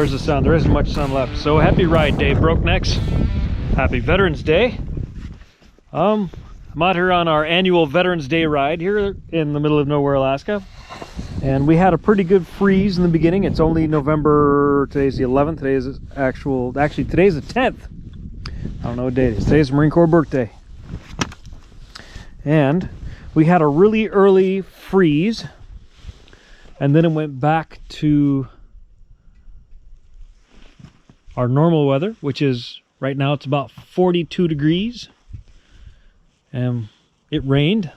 where's the sun? There isn't much sun left. So happy ride day, Broknex. Happy Veterans Day. I'm out here on our annual Veterans Day ride here in the middle of nowhere, Alaska. And we had a pretty good freeze in the beginning. It's only November, today's the 11th. Today's actually today's the 10th. I don't know what day it is. Today's Marine Corps birthday. And we had a really early freeze. And then it went back to our normal weather, which is right now it's about 42 degrees. And it rained.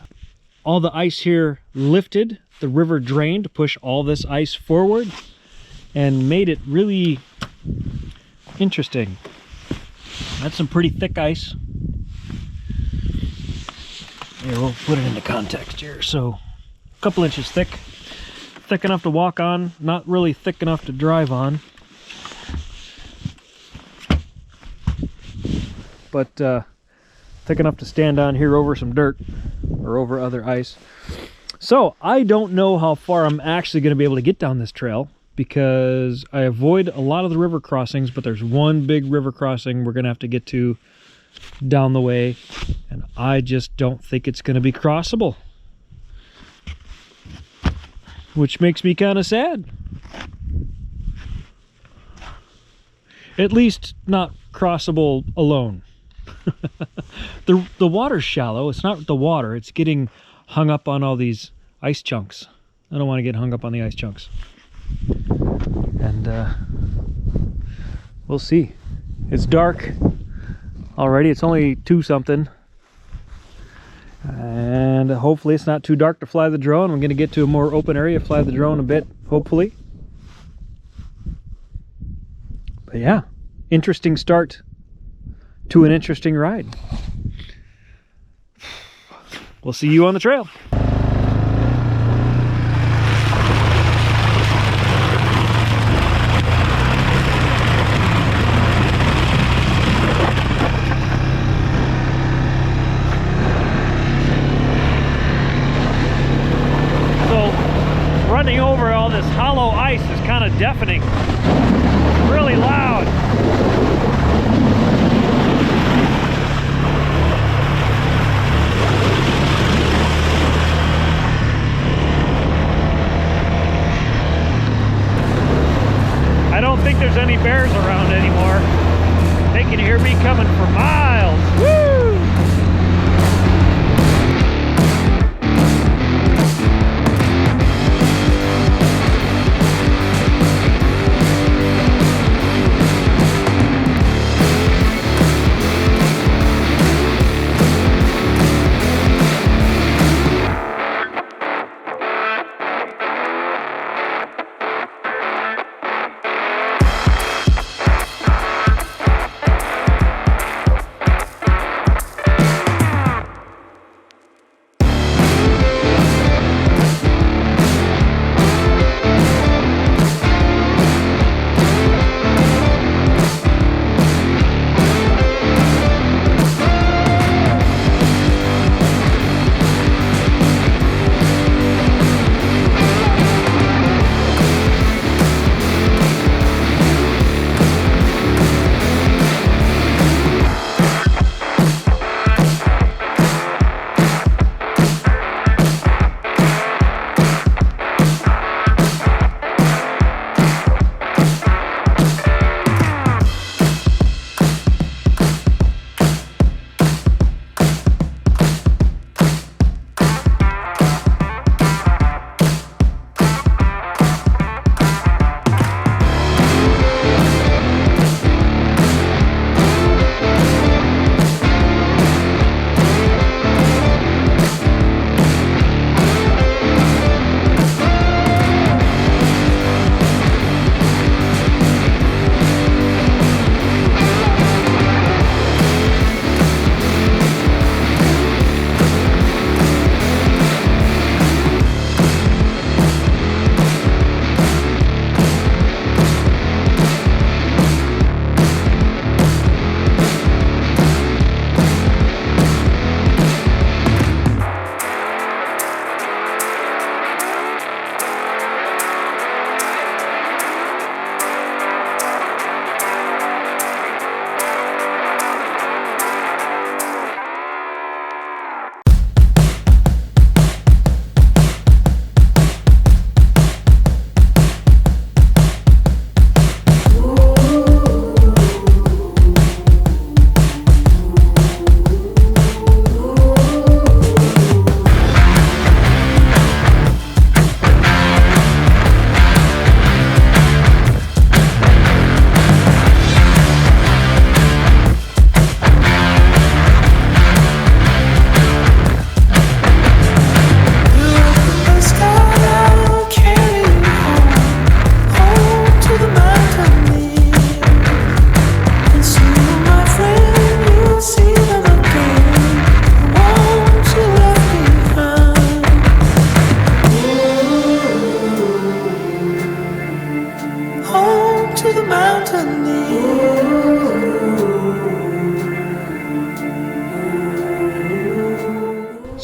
All the ice here lifted. The river drained to push all this ice forward and made it really interesting. That's some pretty thick ice. Here, we'll put it into context here. So a couple inches thick. Thick enough to walk on, not really thick enough to drive on. But thick enough to stand on here over some dirt or over other ice. So I don't know how far I'm actually going to be able to get down this trail because I avoid a lot of the river crossings, but there's one big river crossing we're going to have to get to down the way, and I just don't think it's going to be crossable, which makes me kind of sad. At least not crossable alone. The water's shallow. It's not the water, it's getting hung up on all these ice chunks. I don't want to get hung up on the ice chunks. And we'll see. It's dark already. It's only 2 something. And hopefully it's not too dark to fly the drone. I'm going to get to a more open area, fly the drone a bit, hopefully. But yeah, interesting start to an interesting ride. We'll see you on the trail. So running over all this hollow ice is kind of deafening. It's really loud. I don't think there's any bears around anymore. They can hear me coming for miles. Woo!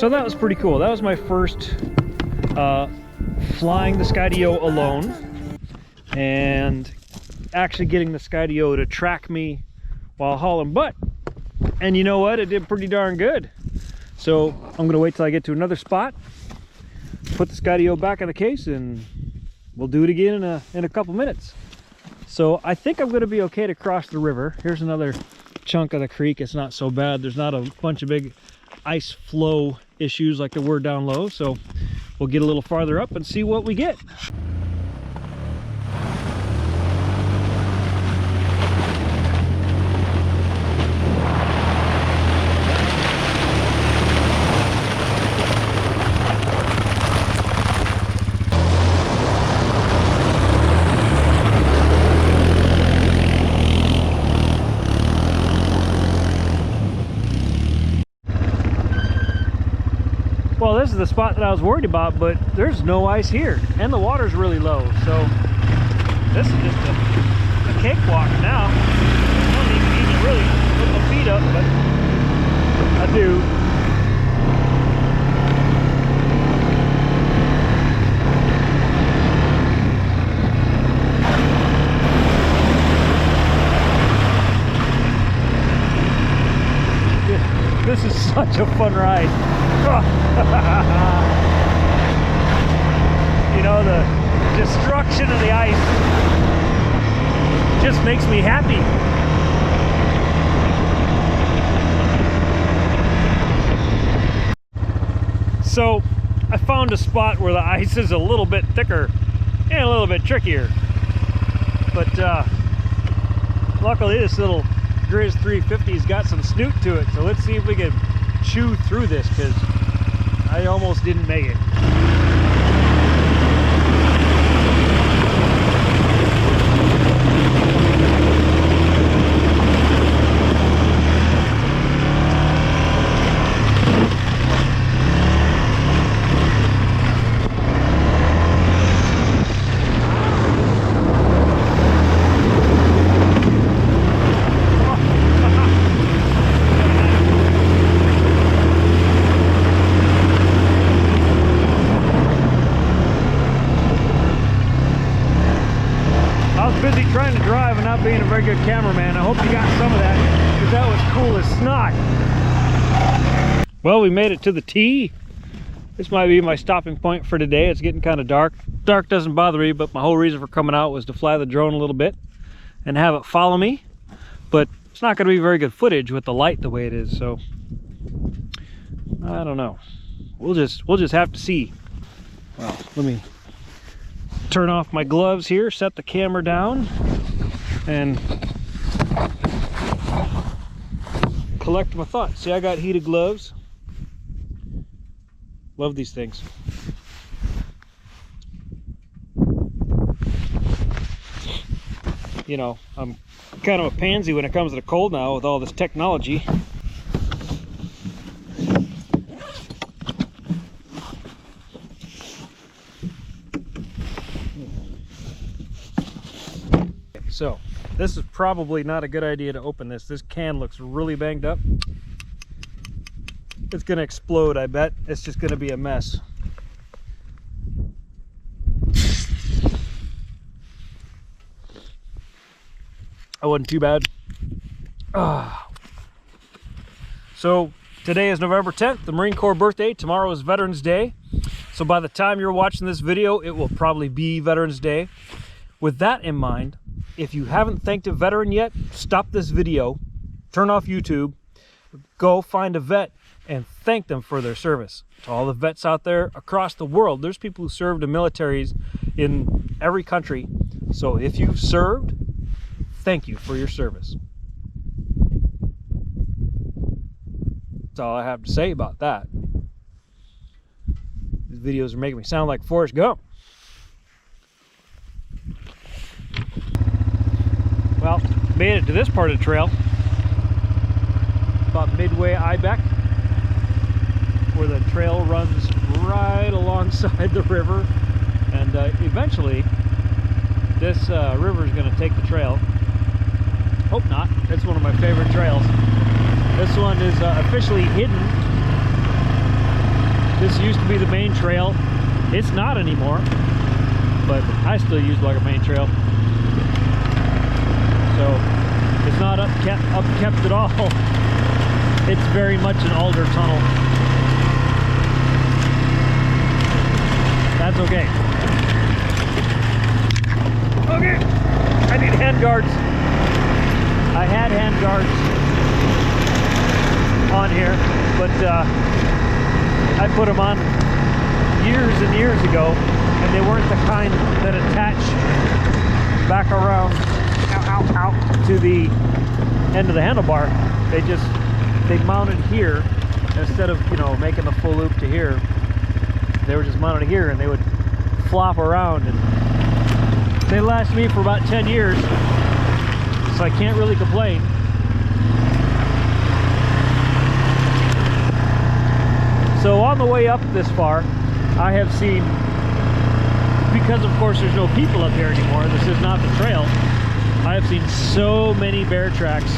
So that was pretty cool. That was my first flying the Skydio alone, and actually getting the Skydio to track me while hauling butt. And you know what? It did pretty darn good. So I'm gonna wait till I get to another spot, put the Skydio back in the case, and we'll do it again in a couple minutes. So I think I'm gonna be okay to cross the river. Here's another chunk of the creek. It's not so bad. There's not a bunch of big ice flow issues like there were down low. So we'll get a little farther up and see what we get. Well, this is the spot that I was worried about, but there's no ice here, and the water's really low, so this is just a cakewalk now. I don't even really put my feet up, but I do. This is such a fun ride. You know, the destruction of the ice just makes me happy. So I found a spot where the ice is a little bit thicker and a little bit trickier, but luckily this little Grizz 350's got some snoot to it, so let's see if we can chew through this, because I almost didn't make it. Busy trying to drive and not being a very good cameraman. I hope you got some of that, because that was cool as snot. Well, we made it to the T. This might be my stopping point for today. It's getting kind of dark. Dark doesn't bother me, but my whole reason for coming out was to fly the drone a little bit and have it follow me. But it's not going to be very good footage with the light the way it is, so I don't know. We'll just have to see. Well, let me turn off my gloves here, set the camera down, and collect my thoughts. See, I got heated gloves. Love these things. You know, I'm kind of a pansy when it comes to the cold now with all this technology. So this is probably not a good idea to open this. This can looks really banged up. It's gonna explode, I bet. It's just gonna be a mess. That wasn't too bad. So today is November 10th, the Marine Corps birthday. Tomorrow is Veterans Day. So by the time you're watching this video, it will probably be Veterans Day. With that in mind, if you haven't thanked a veteran yet, stop this video, turn off YouTube, go find a vet and thank them for their service. To all the vets out there across the world, there's people who served in militaries in every country. So if you've served, thank you for your service. That's all I have to say about that. These videos are making me sound like Forrest Gump. Well, made it to this part of the trail, about midway Ibeck, where the trail runs right alongside the river, and eventually this river is going to take the trail. Hope not. It's one of my favorite trails. This one is officially hidden This used to be the main trail. It's not anymore, but I still use it like a main trail. So it's not upkept at all. It's very much an alder tunnel. That's okay. Okay, I need hand guards. I had hand guards on here, but I put them on years and years ago, and they weren't the kind that attach back around out to the end of the handlebar. They mounted here instead of, you know, making the full loop to here. They were just mounted here, and they would flop around, and they lasted me for about 10 years, so I can't really complain. So on the way up this far, I have seen, because of course there's no people up here anymore, this is not the trail, I have seen so many bear tracks.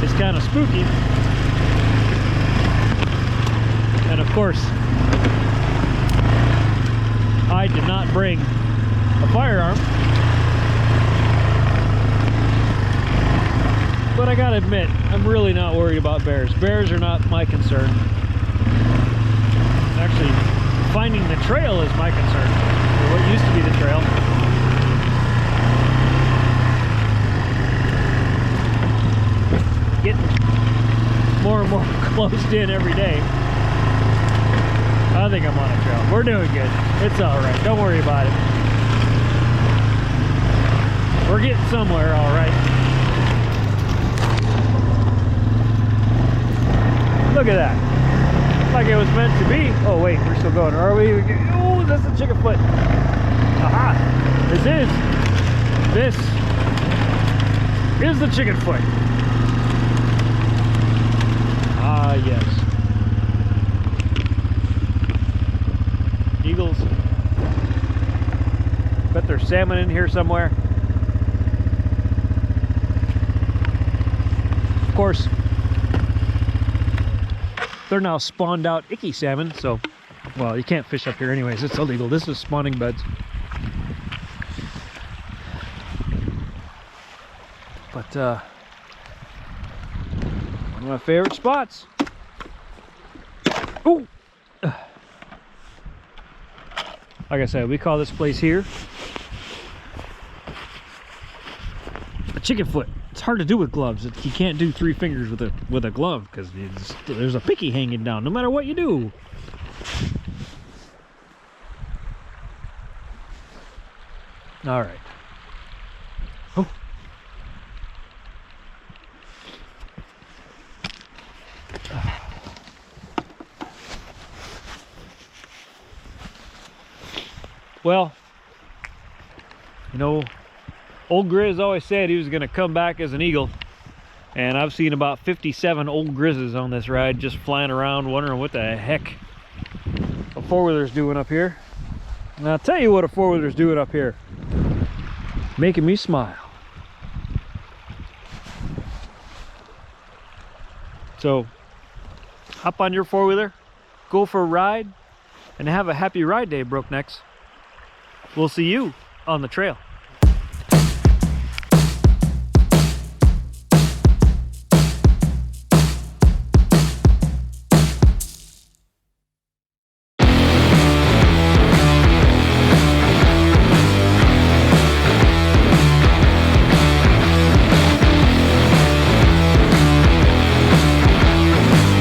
It's kind of spooky. And of course, I did not bring a firearm, but I gotta admit, I'm really not worried about bears. Bears are not my concern. Actually, finding the trail is my concern, or what used to be the trail. Getting more and more closed in every day. I think I'm on a trail. We're doing good. It's all right. Don't worry about it. We're getting somewhere, all right. Look at that. Like it was meant to be. Oh wait, we're still going. Are we? Oh, that's a chicken foot. Aha! This is the chicken foot. Ah, yes. Eagles. Bet there's salmon in here somewhere. Of course, they're now spawned out icky salmon, so, well, you can't fish up here anyways. It's illegal. This is spawning beds. But one of my favorite spots. Ooh. Like I said, we call this place here a chicken foot. It's hard to do with gloves. You can't do 3 fingers with a glove because there's a picky hanging down no matter what you do. All right. Oh. Well, you know, old Grizz always said he was going to come back as an eagle, and I've seen about 57 old Grizzlies on this ride just flying around wondering what the heck a four-wheeler's doing up here. And I'll tell you what a four-wheeler's doing up here. Making me smile. So, hop on your four-wheeler, go for a ride, and have a happy ride day, Broknex. We'll see you on the trail.